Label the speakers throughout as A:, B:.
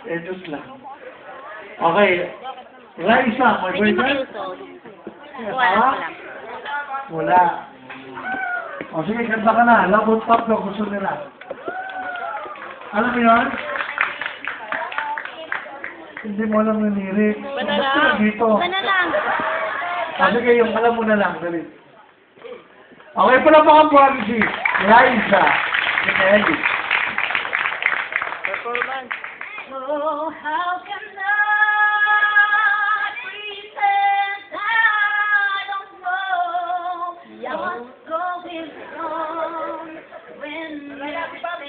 A: Etos lang. Okay. Raisa, may
B: Hindi mo
A: boyfriend?
B: kayo wala
A: Ha?
B: ko lang.
A: Wala. O sige, kanta ka na. Love on top daw gusto nila. Alam mo yun? Hindi mo alam yung lyrics.
B: Iba na
A: Ba't
B: lang.
A: ka dito?
B: Iba na lang.
A: Sige, yung alam mo na lang. Dali. Okay pala mga buwan si Raisa. Si Kelly.
B: Performance.
C: Oh, how can I pretend I don't know what's going on when we're taken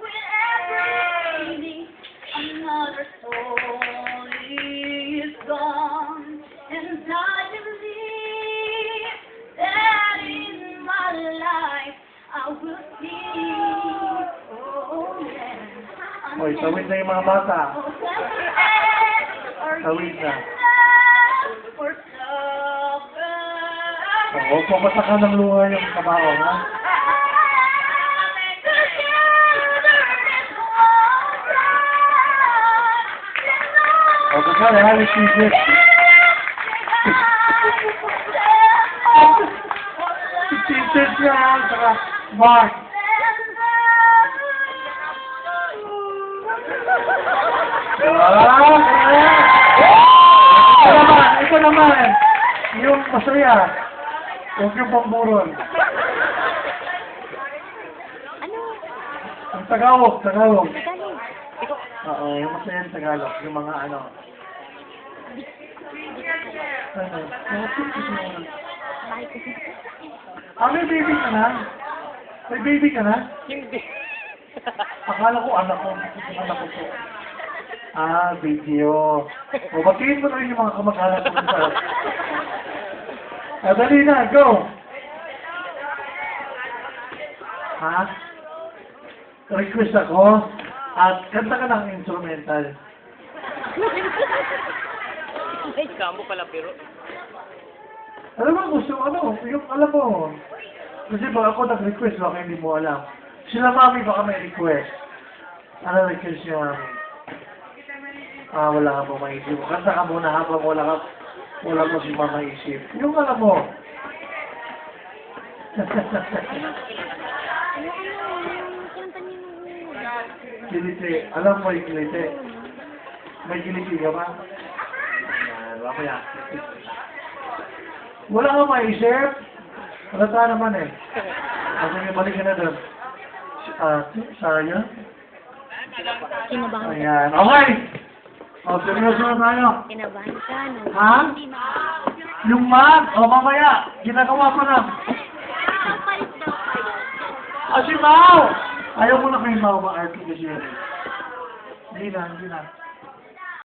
C: with every another soul is gone, and I believe that in my life I will see. Oh yeah.
A: Hoy, tawid na yung mga bata. Tawid na. Huwag pumatakan ng luha yung kabao, ha? O, kasali, halos isip. Isip niya, saka Mark. Ito naman, yung masaya. Huwag yung pamburon.
B: Ano?
A: Ang Tagalog.
B: Tagalog.
A: Oo, yung masaya yung Tagalog. Yung mga ano. May baby ka na? May baby ka na?
B: Hindi.
A: Akala ko anak ko. Anak ko po. Video. O, batiin mo na rin yung mga kamag-anak mo sa... Dali na, go! Ha? Request ako? At kanta ka ng instrumental.
B: Ay, kambo pala pero.
A: Alam mo, gusto ano, yung alam mo. Kasi baka ako nag-request, baka hindi mo alam. Sila mami baka may request. Ano request niya mami? Wala ka po maisip. Kanta ka muna habang wala mo si mama isip. Yung alam mo. Kiliti. Alam mo yung kiliti. May kiliti ka ba? Mamaya. Wala ka maisip. Wala tayo naman eh. Kasi balik ka na doon. Sayang.
B: Kinabahan ka.
A: Ayan. Okay! O, seryoso na tayo.
B: Kinabahan ka. No?
A: Ha? Yung mag, mamaya, ginagawa ko na. Si Mau! Ayaw mo na kay Mau, ma-art kasi yun. Hindi na.